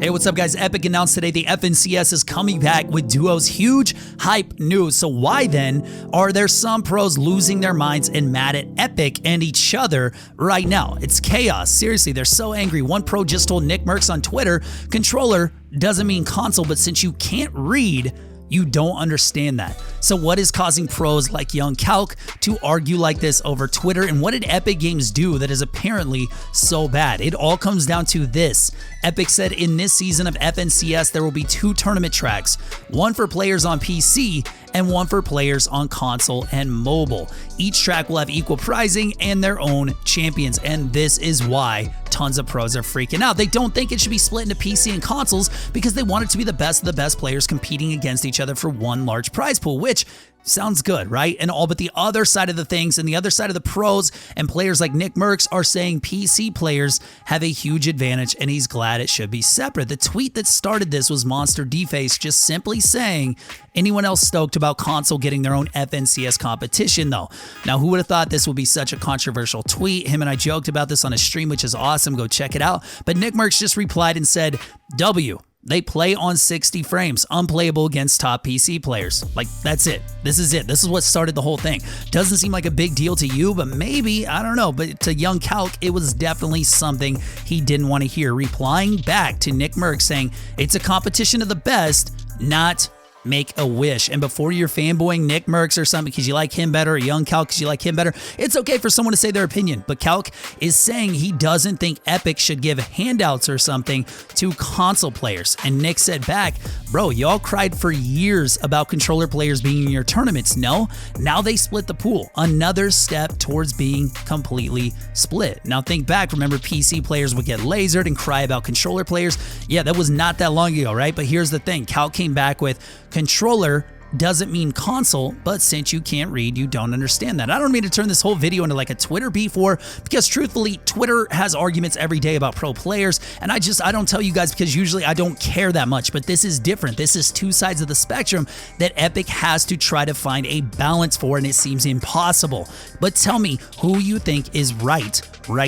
Hey, what's up guys? Epic announced today the FNCS is coming back with duos. Huge hype news. So why then are there some pros losing their minds and mad at Epic and each other right now? It's chaos. Seriously, they're so angry. One pro just told Nickmercs on Twitter, controller doesn't mean console, but since you can't read, you don't understand that. So what is causing pros like Young Calc to argue like this over Twitter? And what did Epic Games do that is apparently so bad? It all comes down to this. Epic said in this season of FNCS, there will be 2 tournament tracks, one for players on PC and one for players on console and mobile. Each track will have equal prizing and their own champions. And this is why tons of pros are freaking out. They don't think it should be split into PC and consoles because they want it to be the best of the best players competing against each other for one large prize pool, which sounds good, right? And all but the other side of the things and the other side of the pros and players like Nickmercs are saying PC players have a huge advantage and he's glad it should be separate. The tweet that started this was Monster Deface just simply saying, anyone else stoked about console getting their own FNCS competition though? Now, who would have thought this would be such a controversial tweet? Him and I joked about this on a stream, which is awesome. Go check it out. But Nickmercs just replied and said, W. They play on 60 frames, unplayable against top PC players. Like, that's it. This is it. This is what started the whole thing. Doesn't seem like a big deal to you, but maybe, I don't know. But to Young Calc, it was definitely something he didn't want to hear. Replying back to Nickmercs saying, it's a competition of the best, not make a wish. And before you're fanboying Nickmercs or something because you like him better, or Young Calc because you like him better, it's okay for someone to say their opinion. But Calc is saying he doesn't think Epic should give handouts or something to console players. And Nick said back, bro, y'all cried for years about controller players being in your tournaments. No, now they split the pool. Another step towards being completely split. Now think back, remember PC players would get lasered and cry about controller players? Yeah, that was not that long ago, right? But here's the thing, Calc came back with, controller doesn't mean console, but since you can't read, you don't understand that. I don't mean to turn this whole video into like a Twitter beef war, because truthfully, Twitter has arguments every day about pro players, and I don't tell you guys because usually I don't care that much, but this is different. This is 2 sides of the spectrum that Epic has to try to find a balance for, and it seems impossible. But tell me who you think is right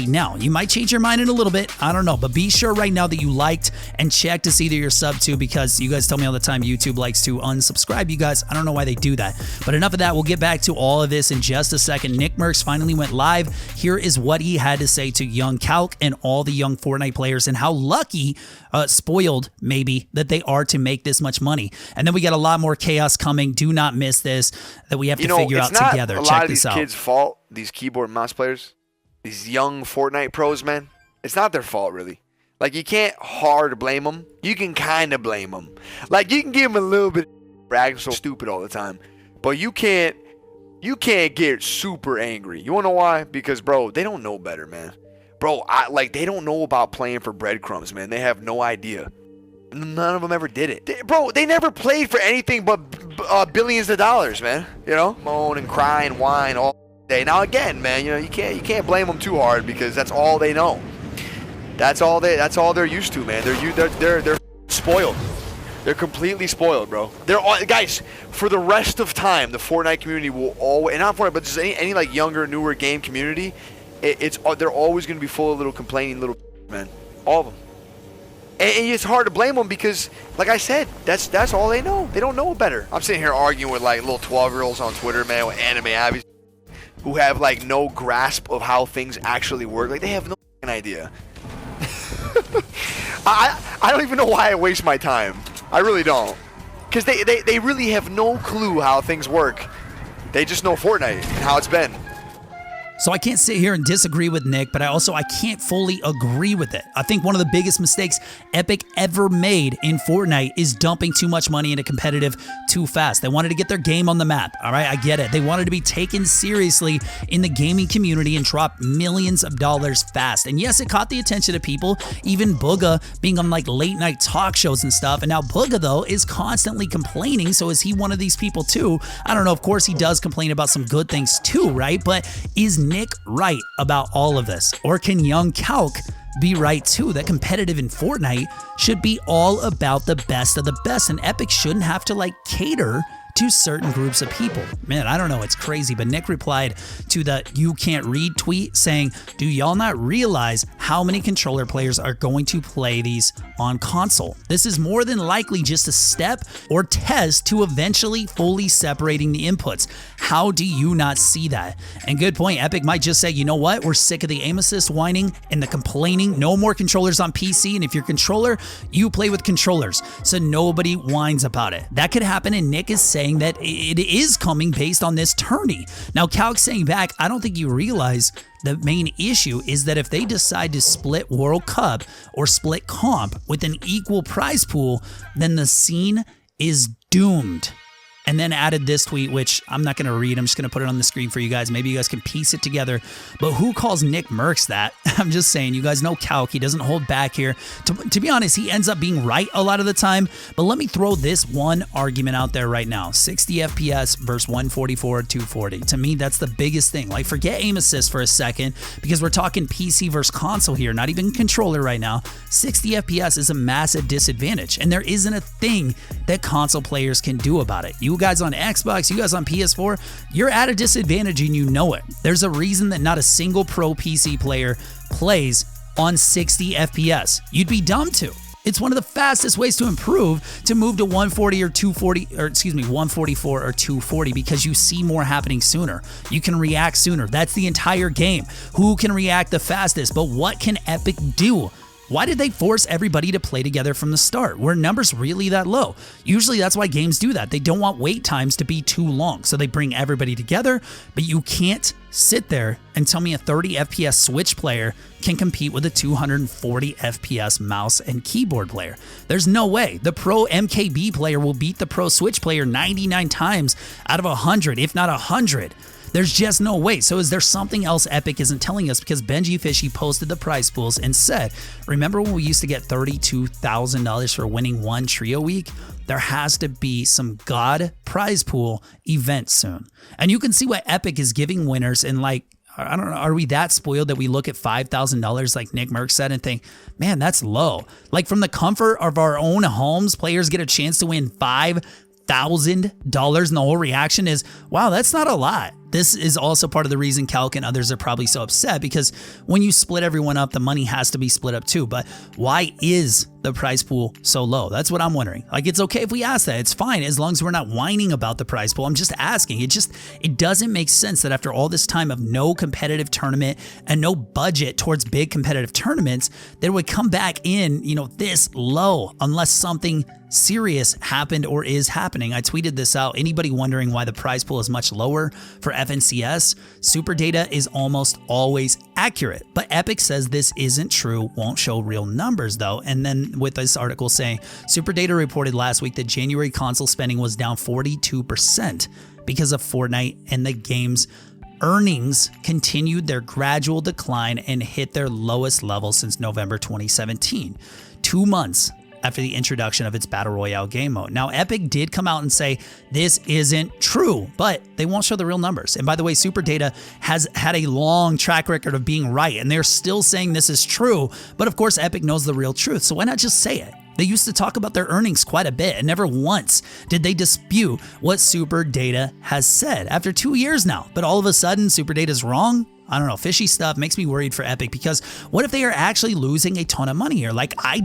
now. You might change your mind in a little bit, I don't know, but be sure right now that you liked and check to see that you're sub to, because you guys tell me all the time YouTube likes to unsubscribe you guys. I don't know why they do that. But enough of that. We'll get back to all of this in just a second. Nickmercs finally went live. Here is what he had to say to Young Calc and all the young Fortnite players and how lucky, spoiled maybe, that they are to make this much money. And then we got a lot more chaos coming. Do not miss this that we have to figure out together. Check this out. A lot of these kids' fault, these keyboard and mouse players, these young Fortnite pros, man. It's not their fault, really. Like, you can't hard blame them. You can kind of blame them. Like, you can give them a little bit brag so stupid all the time, but you can't get super angry. You wanna know why? Because, bro, they don't know better, man. Bro, they don't know about playing for breadcrumbs, man. They have no idea. None of them ever did it. They never played for anything but billions of dollars, man. You know, moan and cry and whine all day. Now again, man, you know, you can't blame them too hard because that's all they know. That's all they're used to, man. They're spoiled. They're completely spoiled, bro. Guys, for the rest of time, the Fortnite community will always, and not Fortnite, but just any like younger, newer game community, they're always going to be full of little complaining little men. All of them. And it's hard to blame them because, like I said, that's all they know. They don't know better. I'm sitting here arguing with like little 12-year-olds on Twitter, man, with anime abbeys who have like no grasp of how things actually work. Like, they have no idea. I don't even know why I waste my time. I really don't. Because they really have no clue how things work. They just know Fortnite and how it's been. So I can't sit here and disagree with Nick, but I can't fully agree with it. I think one of the biggest mistakes Epic ever made in Fortnite is dumping too much money into competitive too fast. They wanted to get their game on the map, all right? I get it. They wanted to be taken seriously in the gaming community and drop millions of dollars fast. And yes, it caught the attention of people, even Booga being on like late night talk shows and stuff. And now Booga, though, is constantly complaining. So is he one of these people too? I don't know. Of course, he does complain about some good things too, right? But is Nick right about all of this? Or can Young Calc be right too, that competitive in Fortnite should be all about the best of the best, and Epic shouldn't have to like cater to certain groups of people. Man, I don't know, it's crazy, but Nick replied to the "you can't read" tweet saying, "Do y'all not realize how many controller players are going to play these on console? This is more than likely just a step or test to eventually fully separating the inputs. How do you not see that?" And good point, Epic might just say, you know what, we're sick of the aim assist whining and the complaining, no more controllers on PC, and if you're a controller, you play with controllers, so nobody whines about it. That could happen, and Nick is saying that it is coming based on this tourney. Now, Calc saying back, I don't think you realize the main issue is that if they decide to split World Cup or split comp with an equal prize pool, then the scene is doomed. And then added this tweet, which I'm not going to read. I'm just going to put it on the screen for you guys. Maybe you guys can piece it together. But who calls Nickmercs that? I'm just saying, you guys know Calc. He doesn't hold back here. To be honest, he ends up being right a lot of the time. But let me throw this one argument out there right now. 60 FPS versus 144 or 240. To me, that's the biggest thing. Like, forget aim assist for a second, because we're talking PC versus console here, not even controller right now. 60 FPS is a massive disadvantage, and there isn't a thing that console players can do about it. You guys on Xbox, you guys on PS4, you're at a disadvantage and you know it. There's a reason that not a single pro PC player plays on 60 FPS. You'd be dumb to. It's one of the fastest ways to improve, to move to 140 or 240, or excuse me, 144 or 240, because you see more happening sooner. You can react sooner. That's the entire game. Who can react the fastest? But what can Epic do? Why did they force everybody to play together from the start? Were numbers really that low? Usually that's why games do that. They don't want wait times to be too long, so they bring everybody together, but you can't sit there and tell me a 30 FPS Switch player can compete with a 240 FPS mouse and keyboard player. There's no way. The pro MKB player will beat the pro Switch player 99 times out of 100, if not 100. There's just no way. So is there something else Epic isn't telling us? Because Benji Fishy posted the prize pools and said, remember when we used to get $32,000 for winning one trio week? There has to be some God prize pool event soon. And you can see what Epic is giving winners, and like, I don't know, are we that spoiled that we look at $5,000 like Nickmercs said and think, man, that's low? Like, from the comfort of our own homes, players get a chance to win $5,000, and the whole reaction is, wow, that's not a lot. This is also part of the reason Calc and others are probably so upset, because when you split everyone up, the money has to be split up too. But why is the prize pool so low? That's what I'm wondering. Like, it's okay if we ask that. It's fine as long as we're not whining about the prize pool. I'm just asking. It doesn't make sense that after all this time of no competitive tournament and no budget towards big competitive tournaments, that it would come back in, this low, unless something serious happened or is happening. I tweeted this out. Anybody wondering why the prize pool is much lower for FNCS? Super data is almost always accurate, but Epic says this isn't true, won't show real numbers though. And then with this article saying, Super data reported last week that January console spending was down 42% because of Fortnite, and the game's earnings continued their gradual decline and hit their lowest level since November 2017, 2 months after the introduction of its Battle Royale game mode. Now, Epic did come out and say this isn't true, but they won't show the real numbers. And by the way, Super Data has had a long track record of being right, and they're still saying this is true, but of course Epic knows the real truth, so why not just say it? They used to talk about their earnings quite a bit, and never once did they dispute what Super Data has said after 2 years now. But all of a sudden, Super Data's wrong? I don't know, fishy stuff makes me worried for Epic, because what if they are actually losing a ton of money here? Like, I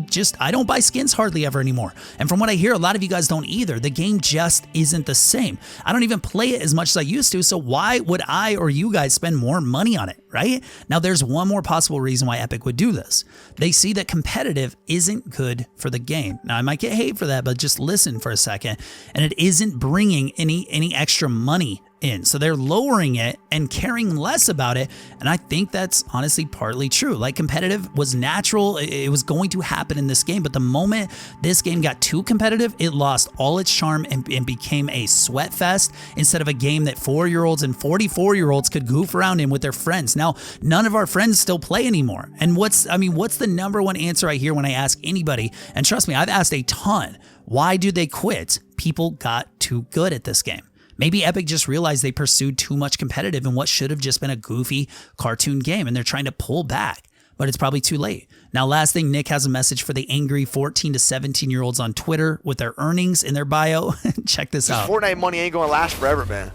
don't buy skins hardly ever anymore. And from what I hear, a lot of you guys don't either. The game just isn't the same. I don't even play it as much as I used to, so why would I or you guys spend more money on it, right? Now, there's one more possible reason why Epic would do this. They see that competitive isn't good for the game. Now, I might get hate for that, but just listen for a second. And it isn't bringing any extra money in. So they're lowering it and caring less about it. And I think that's honestly partly true. Like, competitive was natural. It was going to happen in this game. But the moment this game got too competitive, it lost all its charm and became a sweat fest instead of a game that 4-year-olds and 44-year-olds could goof around in with their friends. Now, none of our friends still play anymore. And what's the number one answer I hear when I ask anybody? And trust me, I've asked a ton. Why do they quit? People got too good at this game. Maybe Epic just realized they pursued too much competitive in what should have just been a goofy cartoon game, and they're trying to pull back. but it's probably too late. Now, last thing, Nick has a message for the angry 14 to 17-year-olds on Twitter with their earnings in their bio. Check this out. Fortnite money ain't gonna last forever, man.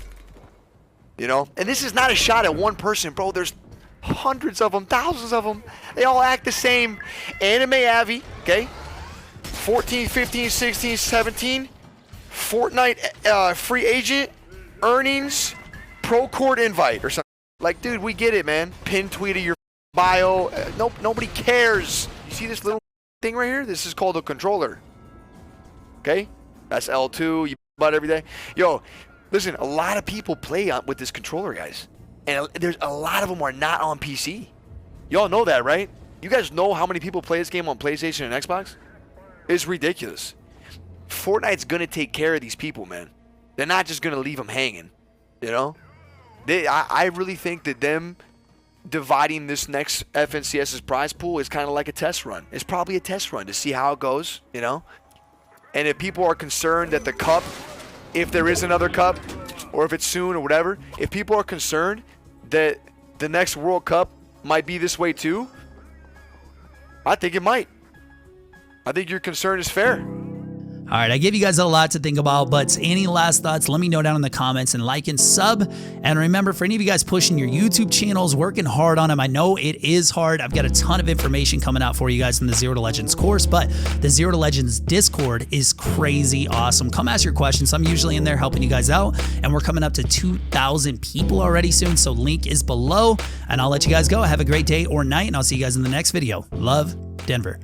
You know? And this is not a shot at one person, bro. There's hundreds of them, thousands of them. They all act the same. Anime Avi, okay? 14, 15, 16, 17. Fortnite free agent, earnings, pro court invite or something. Like, dude, we get it, man. Pin tweet of your bio. Nobody cares. You see this little thing right here? This is called a controller. Okay? That's L2. You butt every day. Yo, listen, a lot of people play with this controller, guys. And there's a lot of them are not on PC. Y'all know that, right? You guys know how many people play this game on PlayStation and Xbox? It's ridiculous. Fortnite's going to take care of these people, man. They're not just going to leave them hanging, you know? I really think that them dividing this next FNCS's prize pool is kind of like a test run. It's probably a test run to see how it goes, you know? And if people are concerned that the cup, if there is another cup, or if it's soon or whatever, if people are concerned that the next World Cup might be this way too, I think it might. I think your concern is fair. All right, I gave you guys a lot to think about, but any last thoughts, let me know down in the comments, and like and sub. And remember, for any of you guys pushing your YouTube channels, working hard on them, I know it is hard. I've got a ton of information coming out for you guys in the Zero to Legends course, but the Zero to Legends Discord is crazy awesome. Come ask your questions. I'm usually in there helping you guys out, and we're coming up to 2,000 people already soon, so link is below, and I'll let you guys go. Have a great day or night, and I'll see you guys in the next video. Love, Denver.